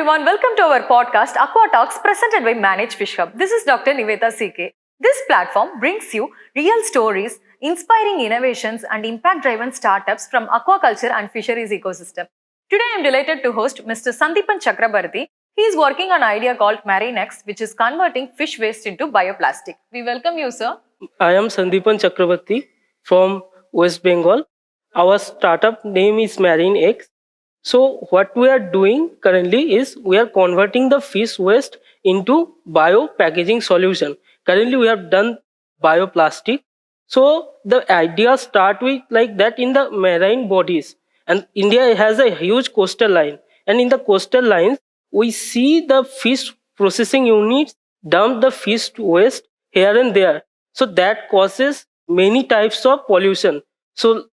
everyone, welcome to our podcast Aqua Talks presented by Manage Fish Hub. This is Dr. Niveta CK. This platform brings you real stories, inspiring innovations and impact-driven startups from aquaculture and fisheries ecosystem. Today I am delighted to host Mr. Sandeepan Chakrabarti. He is working on an idea called MarineX, which is converting fish waste into bioplastic. We welcome you, sir. I am Sandeepan Chakrabarti from West Bengal. Our startup name is MarineX. So what we are doing currently is we are converting the fish waste into bio packaging solution. Currently we have done bioplastic. So the idea start with like that in the marine bodies. And India has a huge coastal line. And in the coastal lines, we see the fish processing units dump the fish waste here and there. So that causes many types of pollution. So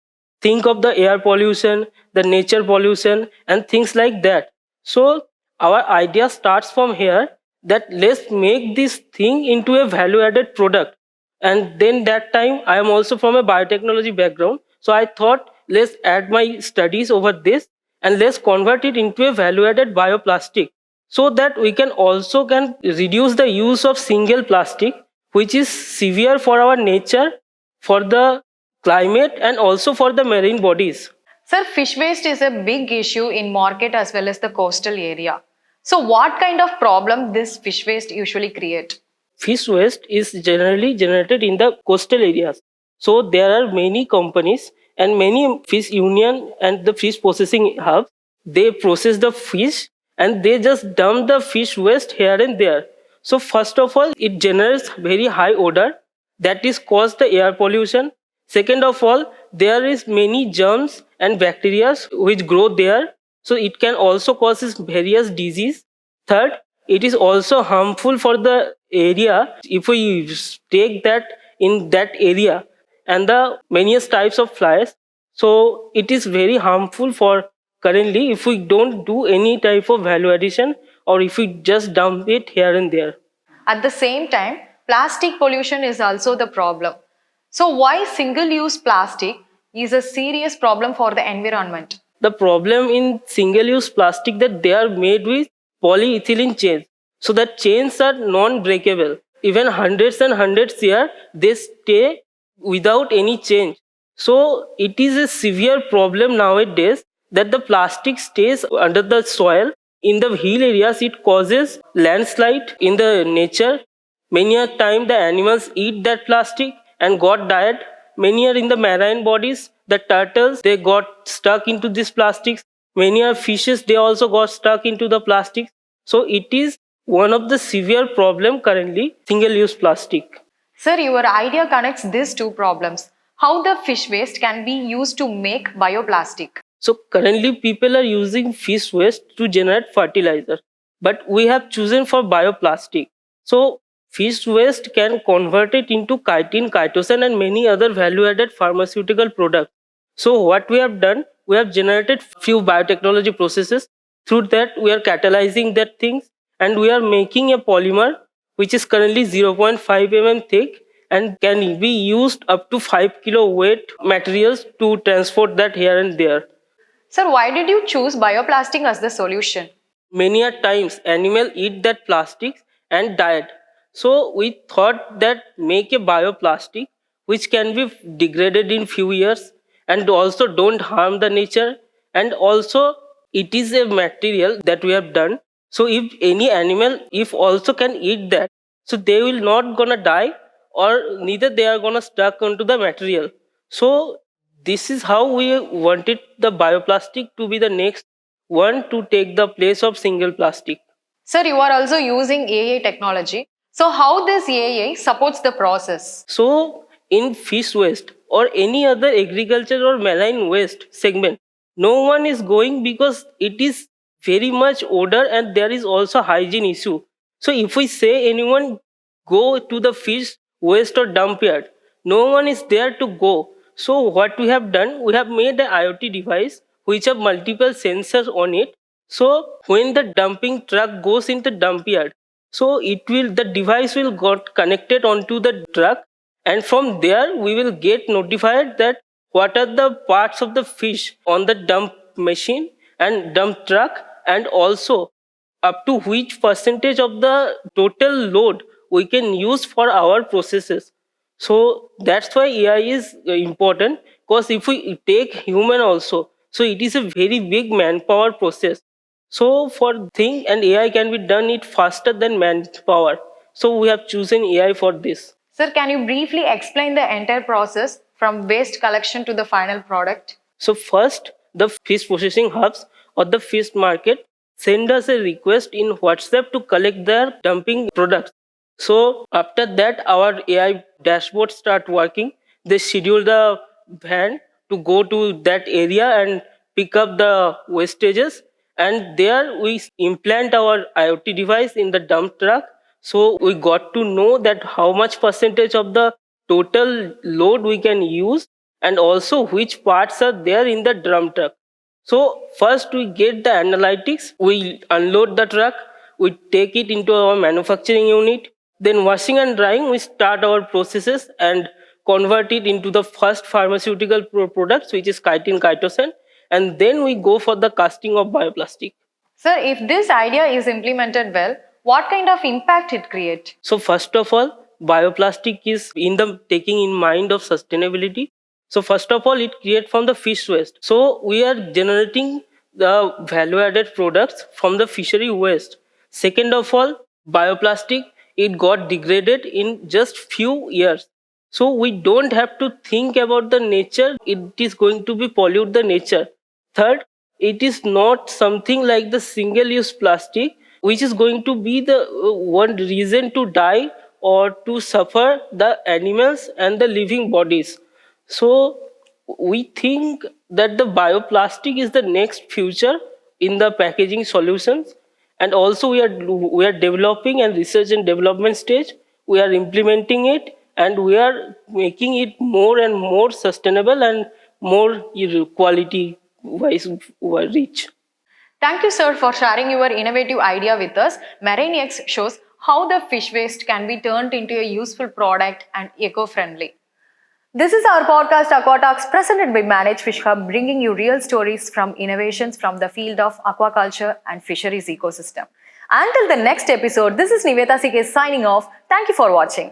think of the air pollution, the nature pollution, and things like that. So our idea starts from here that let's make this thing into a value added product. And then that time I am also from a biotechnology background. So I thought let's add my studies over this and let's convert it into a value added bioplastic so that we can also can reduce the use of single plastic, which is severe for our nature, for the climate, and also for the marine bodies. Sir, fish waste is a big issue in market as well as the coastal area. So what kind of problem this fish waste usually create? Fish waste is generally generated in the coastal areas. So there are many companies and many fish union and the fish processing hubs. They process the fish and they just dump the fish waste here and there. So first of all, it generates very high odor that is caused the air pollution. Second of all, there is many germs and bacteria which grow there. So it can also causes various disease. Third, it is also harmful for the area if we take that in that area and the many types of flies. So it is very harmful for currently if we don't do any type of value addition or if we just dump it here and there. At the same time, plastic pollution is also the problem. So why single-use plastic is a serious problem for the environment? The problem in single-use plastic that they are made with polyethylene chains. So that chains are non-breakable. Even hundreds and hundreds years, they stay without any change. So it is a severe problem nowadays that the plastic stays under the soil. In the hill areas, it causes landslide in the nature. Many a time the animals eat that plastic and got died. Many are in the marine bodies. The turtles, they got stuck into these plastics. Many are fishes, they also got stuck into the plastics. So it is one of the severe problem currently, single-use plastic. Sir, your idea connects these two problems. How the fish waste can be used to make bioplastic? So currently people are using fish waste to generate fertilizer. But we have chosen for bioplastic. So fish waste can convert it into chitin, chitosan and many other value-added pharmaceutical products. So what we have done, we have generated few biotechnology processes. Through that, we are catalyzing that things and we are making a polymer which is currently 0.5 mm thick and can be used up to 5 kilo weight materials to transport that here and there. Sir, why did you choose bioplastic as the solution? Many a times animals eat that plastics and died. So we thought that make a bioplastic which can be degraded in few years and also don't harm the nature, and also it is a material that we have done. So if any animal if also can eat that, so they will not gonna die or neither they are gonna stuck onto the material. So this is how we wanted the bioplastic to be the next one to take the place of single plastic. Sir, you are also using AI technology. So how this AI supports the process? So in fish waste or any other agriculture or marine waste segment, no one is going because it is very much odor and there is also hygiene issue. So if we say anyone go to the fish waste or dump yard, no one is there to go. So what we have done, we have made an IoT device which have multiple sensors on it. So when the dumping truck goes into dump yard, so the device will got connected onto the truck, and from there we will get notified that what are the parts of the fish on the dump machine and dump truck, and also up to which percentage of the total load we can use for our processes. So that's why AI is important, because if we take human also, so it is a very big manpower process. So for thing and AI can be done it faster than manpower. So we have chosen AI for this. Sir, can you briefly explain the entire process from waste collection to the final product? So first, the fish processing hubs or the fish market send us a request in WhatsApp to collect their dumping products. So after that, our AI dashboard start working. They schedule the van to go to that area and pick up the wastages. And there we implant our IoT device in the dump truck. So we got to know that how much percentage of the total load we can use, and also which parts are there in the drum truck. So first we get the analytics, we unload the truck, we take it into our manufacturing unit, then washing and drying, we start our processes and convert it into the first pharmaceutical products, which is chitin chitosan, and then we go for the casting of bioplastic. Sir, if this idea is implemented well, what kind of impact it creates? So first of all, bioplastic is in the taking in mind of sustainability. So first of all, it creates from the fish waste. So we are generating the value added products from the fishery waste. Second of all, bioplastic, it got degraded in just few years. So we don't have to think about the nature. It is going to be pollute the nature. Third, it is not something like the single use plastic which is going to be the one reason to die or to suffer the animals and the living bodies. So we think that the bioplastic is the next future in the packaging solutions, and also we are developing and research and development stage. We are implementing it and we are making it more and more sustainable and more quality wise reach. Thank you, sir, for sharing your innovative idea with us. MarineX shows how the fish waste can be turned into a useful product and eco-friendly. This is our podcast Aquatalks presented by Manage Fish Hub, bringing you real stories from innovations from the field of aquaculture and fisheries ecosystem. Until the next episode, this is Nivetha CK signing off. Thank you for watching.